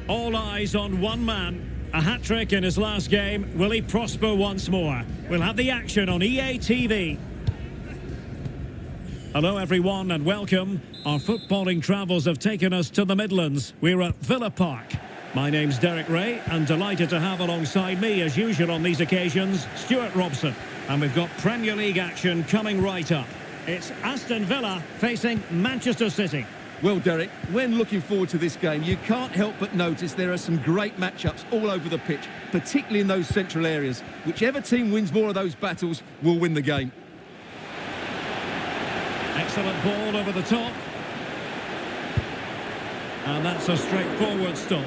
All eyes on one man. A hat-trick in his last game. Will he prosper once more? We'll have the action on EA TV. Hello everyone and welcome. Our footballing travels have taken us to the Midlands. We're at Villa Park. My name's Derek Ray and delighted to have alongside me as usual on these occasions, Stuart Robson. And we've got Premier League action coming right up. It's Aston Villa facing Manchester City. Well, Derek, when looking forward to this game, you can't help but notice there are some great matchups all over the pitch, particularly in those central areas. Whichever team wins more of those battles will win the game. Excellent ball over the top. And that's a straightforward stop.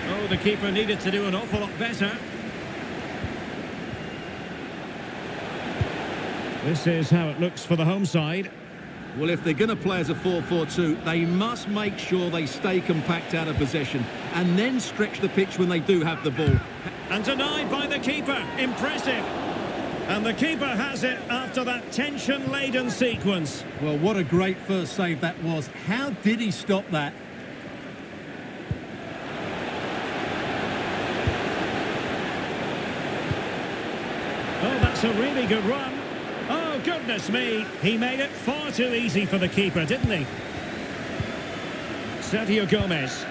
Oh, the keeper needed to do an awful lot better. This is how it looks for the home side. Well, if they're going to play as a 4-4-2, they must make sure they stay compact out of possession and then stretch the pitch when they do have the ball. And denied by the keeper. Impressive. And the keeper has it after that tension-laden sequence. Well, what a great first save that was. How did he stop that? Oh, that's a really good run. Oh, goodness me. He made it far too easy for the keeper, didn't he? Sergio Gomez.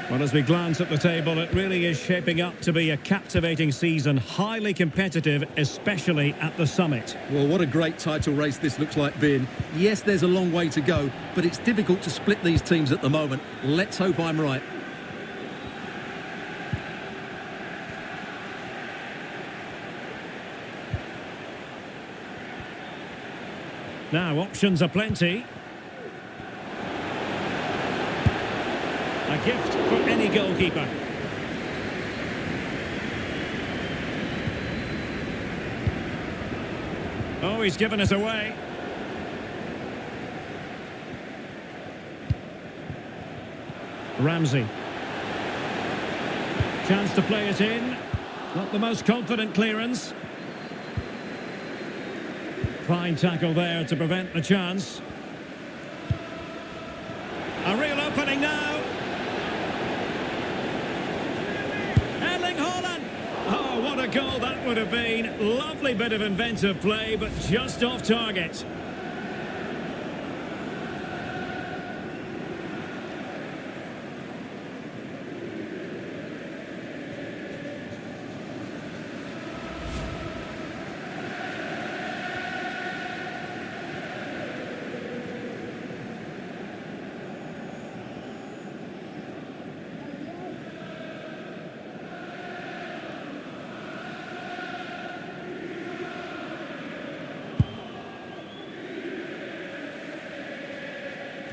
Well, as we glance at the table, it really is shaping up to be a captivating season, highly competitive, especially at the summit. Well, what a great title race this looks like being. Yes, there's a long way to go, but it's difficult to split these teams at the moment. Let's hope I'm right. Now, options are plenty. A gift for any goalkeeper. Oh, he's given us away. Ramsey. Chance to play it in. Not the most confident clearance. Fine tackle there to prevent the chance. A real opening now. Oh, what a goal that would have been. Lovely bit of inventive play, but just off target.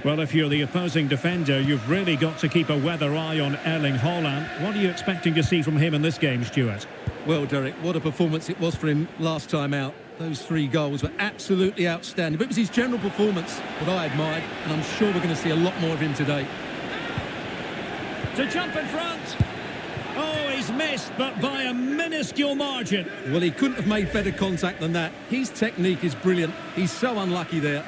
Well, if you're the opposing defender, you've really got to keep a weather eye on Erling Haaland. What are you expecting to see from him in this game, Stuart? Well, Derek, what a performance it was for him last time out. Those 3 goals were absolutely outstanding. But it was his general performance that I admired, and I'm sure we're going to see a lot more of him today. To jump in front. Oh, he's missed, but by a minuscule margin. Well, he couldn't have made better contact than that. His technique is brilliant. He's so unlucky there.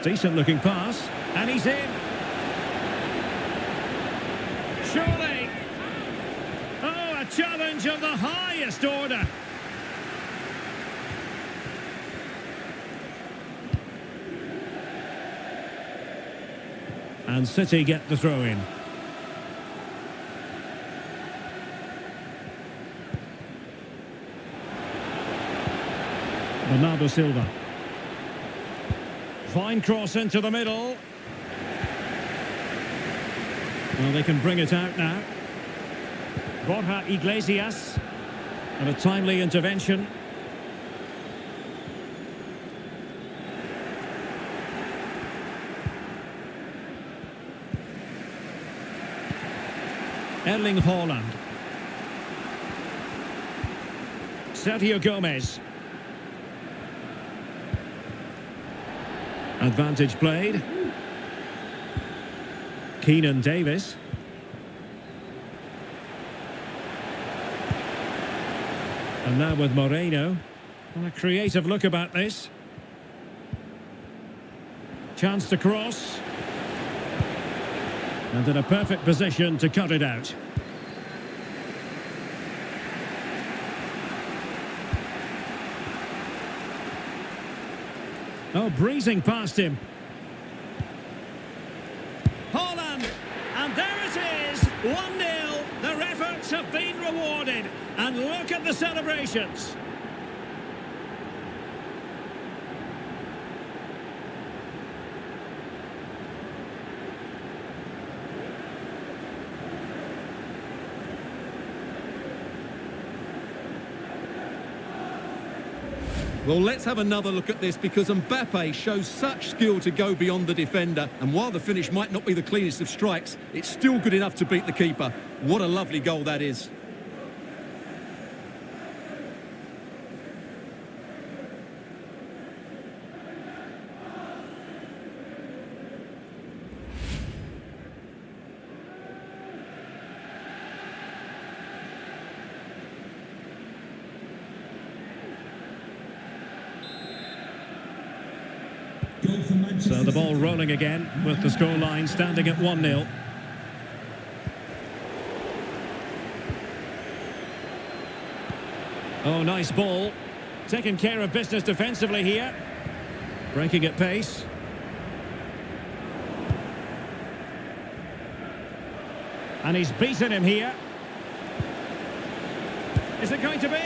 Decent looking pass, and he's in. Surely. Oh, a challenge of the highest order. And City get the throw in. Bernardo Silva. Fine cross into the middle. Well, they can bring it out now. Borja Iglesias. And a timely intervention. Erling Haaland. Sergio Gomez. Advantage played. Keenan Davis. And now with Moreno. Well, a creative look about this. Chance to cross. And in a perfect position to cut it out. Oh, breezing past him. Holland, and there it is, 1-0. Their efforts have been rewarded. And look at the celebrations. Well, let's have another look at this because Mbappe shows such skill to go beyond the defender. And while the finish might not be the cleanest of strikes, it's still good enough to beat the keeper. What a lovely goal that is. So the ball rolling again with the scoreline standing at 1-0. Oh, nice ball. Taking care of business defensively here. Breaking at pace. And he's beaten him here. Is it going to be?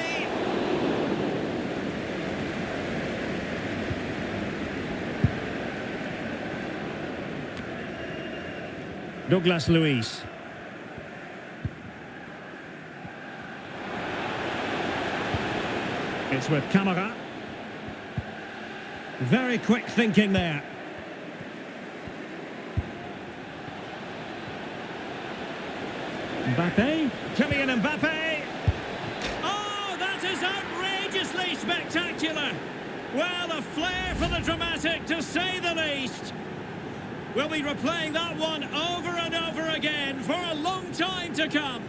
Douglas Luiz. It's with Camara. Very quick thinking there. Mbappe. Kylian Mbappe. Oh, that is outrageously spectacular. Well, a flair for the dramatic, to say the least. We'll be replaying that one over and over again for a long time to come.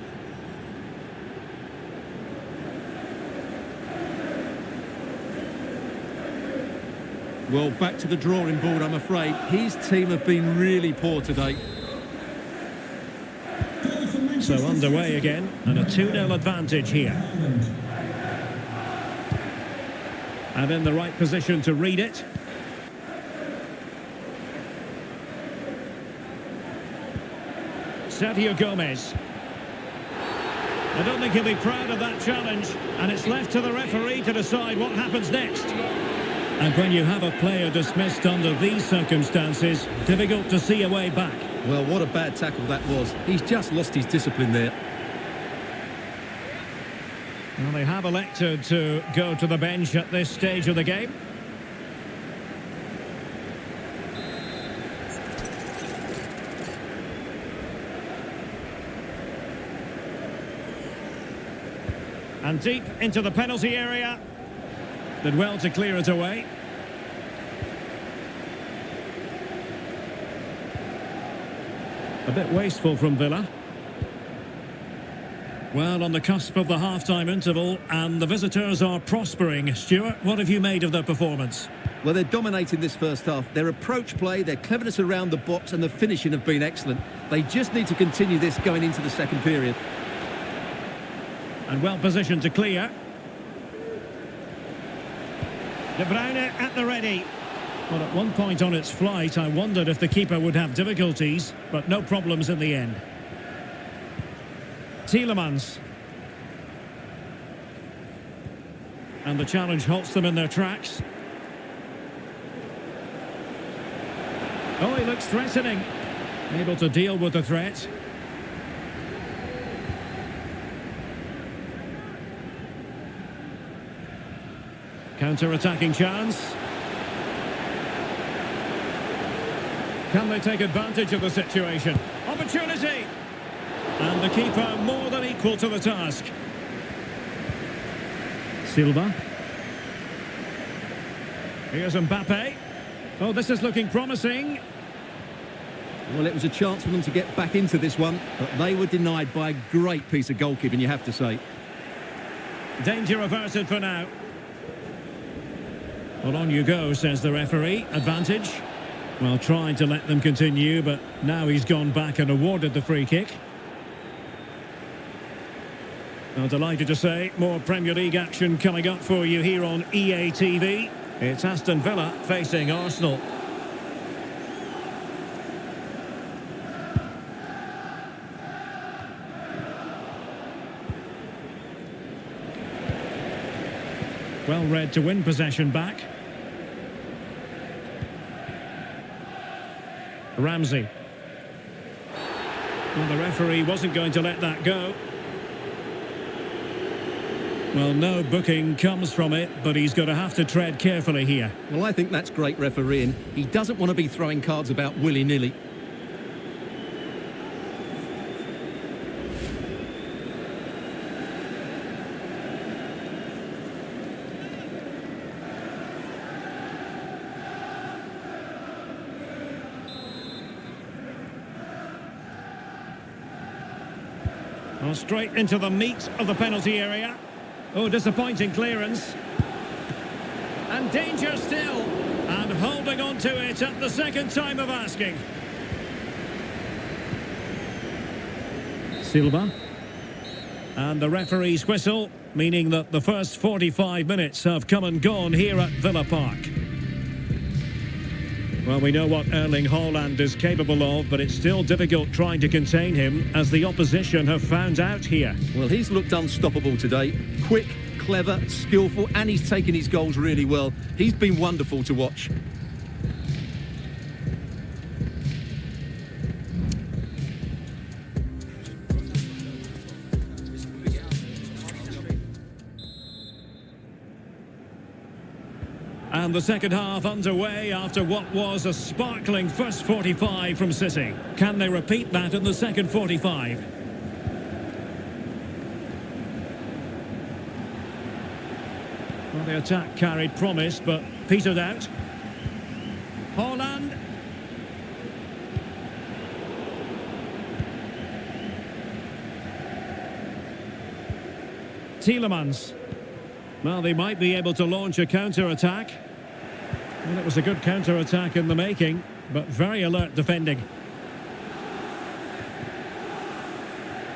Well, back to the drawing board, I'm afraid. His team have been really poor today. So underway again, and a 2-0 advantage here. And in the right position to read it. Sergio Gomez. I don't think he'll be proud of that challenge, and it's left to the referee to decide what happens next. And when you have a player dismissed under these circumstances, difficult to see a way back. Well, what a bad tackle that was. He's just lost his discipline there. Well, they have elected to go to the bench at this stage of the game. And deep into the penalty area. Did well to clear it away. A bit wasteful from Villa. Well, on the cusp of the half-time interval, and the visitors are prospering. Stuart, what have you made of their performance? Well, they're dominating this first half. Their approach play, their cleverness around the box and the finishing have been excellent. They just need to continue this going into the second period. And well positioned to clear. De Bruyne at the ready. Well, at one point on its flight, I wondered if the keeper would have difficulties, but no problems in the end. Tielemans. And the challenge halts them in their tracks. Oh, he looks threatening. Able to deal with the threat. Counter-attacking chance. Can they take advantage of the situation? Opportunity! And the keeper more than equal to the task. Silva. Here's Mbappe. Oh, this is looking promising. Well, it was a chance for them to get back into this one, but they were denied by a great piece of goalkeeping, you have to say. Danger averted for now. Well, on you go, says the referee. Advantage. Well, trying to let them continue, but now he's gone back and awarded the free kick. Well, delighted to say, more Premier League action coming up for you here on EA TV. It's Aston Villa facing Arsenal. Well read to win possession back. Ramsey. Well, the referee wasn't going to let that go. Well, no booking comes from it, but he's going to have to tread carefully here. Well, I think that's great refereeing. He doesn't want to be throwing cards about willy-nilly. Well, straight into the meat of the penalty area. Oh, disappointing clearance. And danger still. And holding on to it at the second time of asking. Silva. And the referee's whistle, meaning that the first 45 minutes have come and gone here at Villa Park. Well, we know what Erling Haaland is capable of, but it's still difficult trying to contain him, as the opposition have found out here. Well, he's looked unstoppable today. Quick, clever, skillful, and he's taken his goals really well. He's been wonderful to watch. And the second half underway after what was a sparkling first 45 from City. Can they repeat that in the second 45? Well, the attack carried promise, but petered out. Haaland. Tielemans. Well, they might be able to launch a counter-attack. Well, it was a good counter-attack in the making, but very alert defending.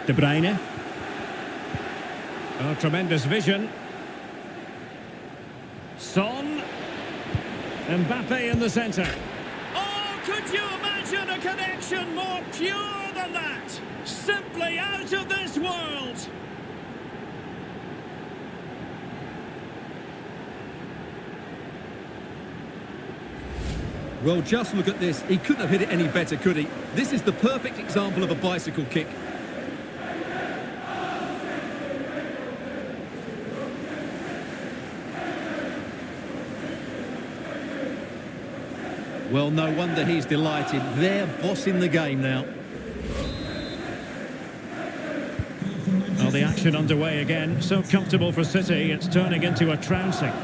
De Bruyne. Oh, tremendous vision. Son. Mbappe in the centre. Oh, could you imagine a connection more pure than that? Simply out of this world. Well, just look at this. He couldn't have hit it any better, could he? This is the perfect example of a bicycle kick. Well, no wonder he's delighted. They're bossing the game now. Well, the action underway again. So comfortable for City, it's turning into a trouncing.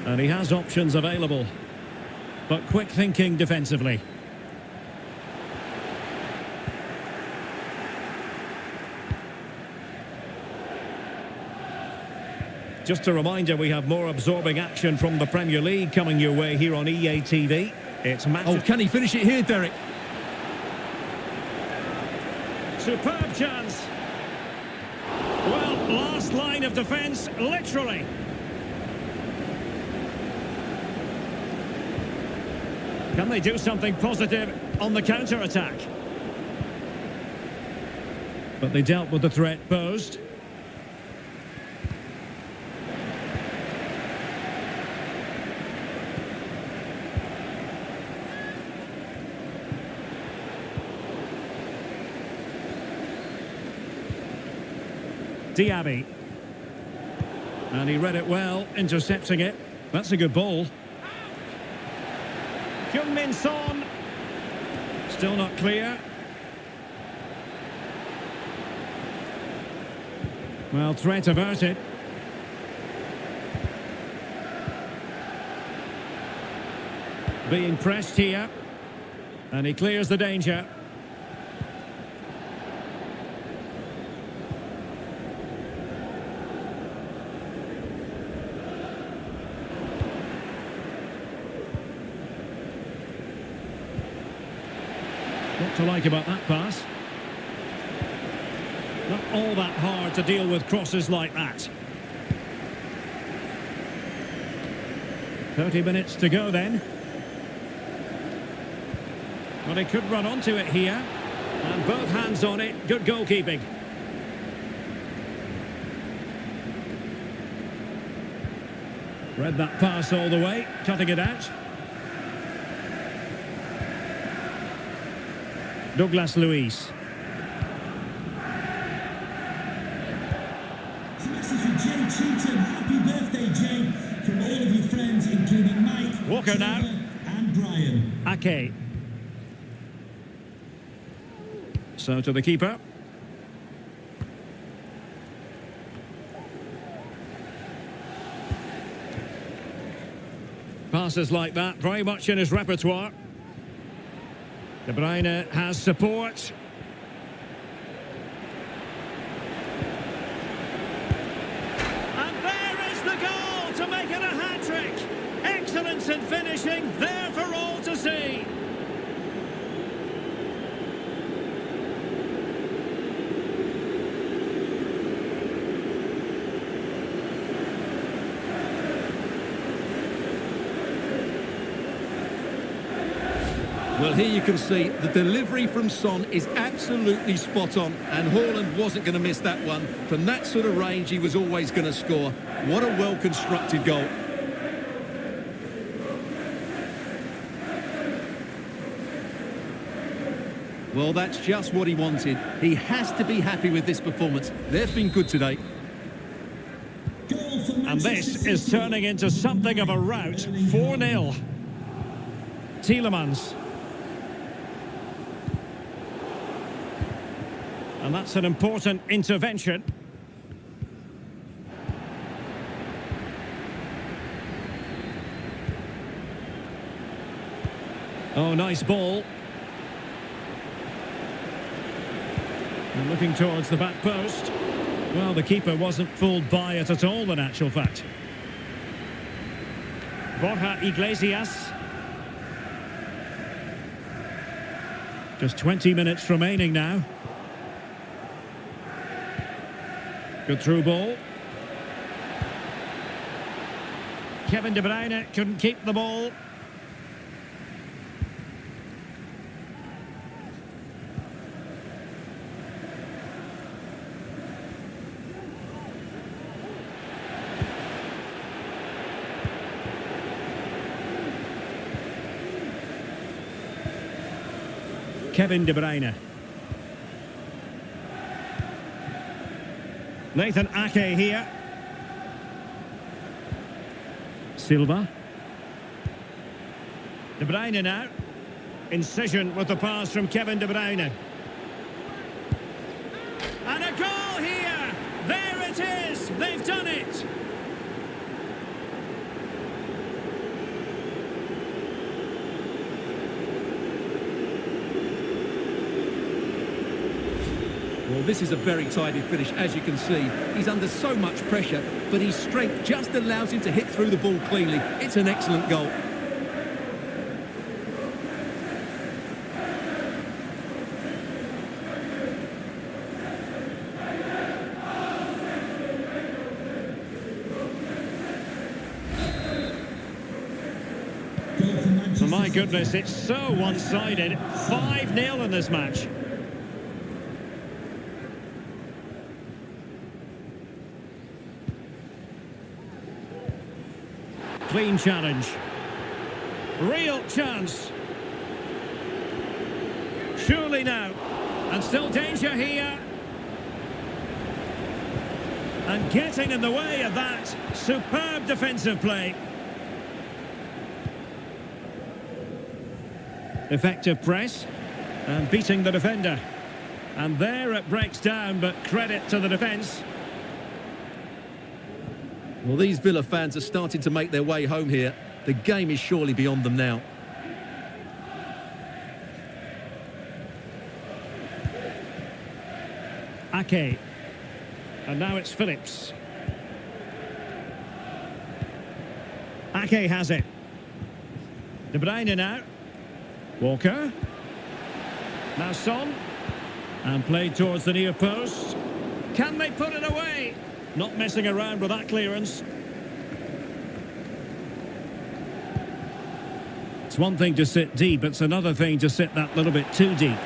And he has options available, but quick thinking defensively. Just a reminder, we have more absorbing action from the Premier League coming your way here on EA TV. It's match. Oh, can he finish it here, Derek? Superb chance. Well, last line of defence, literally. Can they do something positive on the counter-attack? But they dealt with the threat posed. Diaby. And he read it well, intercepting it. That's a good ball. Heung-min Son. Still not clear. Well, threat averted. Being pressed here. And he clears the danger. What to like about that pass? Not all that hard to deal with crosses like that. 30 minutes to go then. Well, he could run onto it here. And both hands on it. Good goalkeeping. Read that pass all the way. Cutting it out. Douglas Luiz. It's a message from Jay Cheatham. Happy birthday, Jay, from all of your friends, including Mike, Walker Trevor, now. and Brian. Ake. So to the keeper. Passes like that, very much in his repertoire. De Bruyne has support. And there is the goal to make it a hat-trick. Excellence in finishing, there for all to see. Well, here you can see the delivery from Son is absolutely spot on, and Haaland wasn't going to miss that one. From that sort of range, he was always going to score. What a well-constructed goal. Well, that's just what he wanted. He has to be happy with this performance. They've been good today. Goal for And Manchester this is City. turning into something of a rout. 4-0. Tielemans. And that's an important intervention. Oh, nice ball. And looking towards the back post. Well, the keeper wasn't fooled by it at all, in actual fact. Borja Iglesias. Just 20 minutes remaining now. Good through ball. Kevin De Bruyne couldn't keep the ball. Kevin De Bruyne. Nathan Ake here. Silva. De Bruyne now. Incision with the pass from Kevin De Bruyne. And a goal here! There it is! They've done it! Well, this is a very tidy finish, as you can see. He's under so much pressure, but his strength just allows him to hit through the ball cleanly. It's an excellent goal. Goal for Manchester Oh, my City. goodness, it's so one-sided. 5-0 in this match. Clean challenge. Real chance. Surely now. And still danger here. And getting in the way of that. Superb defensive play. Effective press. And beating the defender. And there it breaks down, but credit to the defence. Well, these Villa fans are starting to make their way home here. The game is surely beyond them now. Ake. And now it's Phillips. Ake has it. De Bruyne now. Walker. Now Son. And played towards the near post. Can they put it away? Not messing around with that clearance. It's one thing to sit deep, it's another thing to sit that little bit too deep.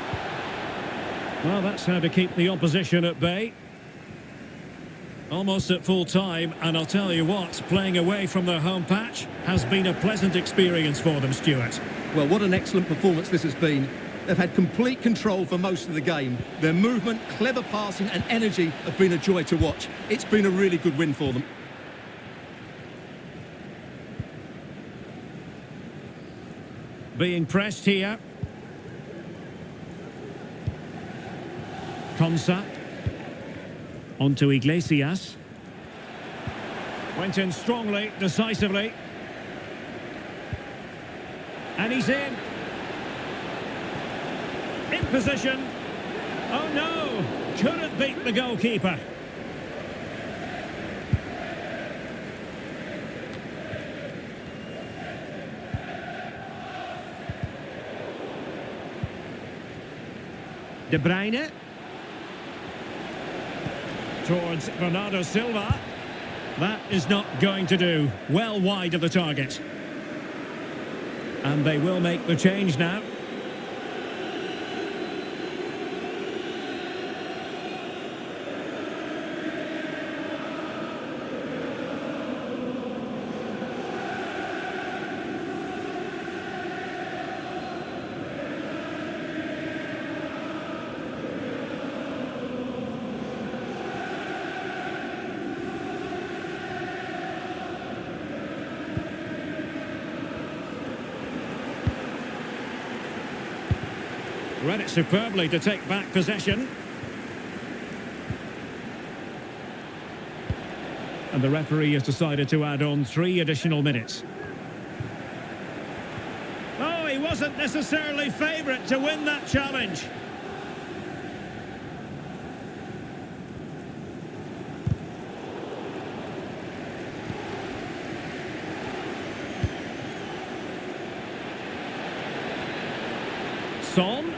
Well, that's how to keep the opposition at bay. Almost at full time, and I'll tell you what, playing away from their home patch has been a pleasant experience for them, Stuart. Well, what an excellent performance this has been. They've had complete control for most of the game. Their movement, clever passing and energy have been a joy to watch. It's been a really good win for them. Being pressed here. Konsa. On to Iglesias. Went in strongly, decisively. And he's in. In position. Oh no! Couldn't beat the goalkeeper. De Bruyne. Towards Bernardo Silva. That is not going to do. Well wide of the target. And they will make the change now. Read it superbly to take back possession. And the referee has decided to add on 3 additional minutes. Oh, he wasn't necessarily favourite to win that challenge. Son.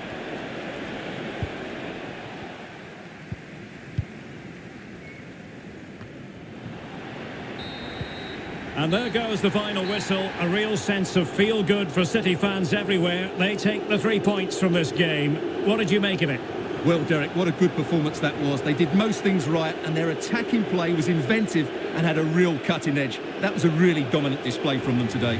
And there goes the final whistle. A real sense of feel-good for City fans everywhere. They take the 3 points from this game. What did you make of it? Well, Derek, what a good performance that was. They did most things right, and their attacking play was inventive and had a real cutting edge. That was a really dominant display from them today.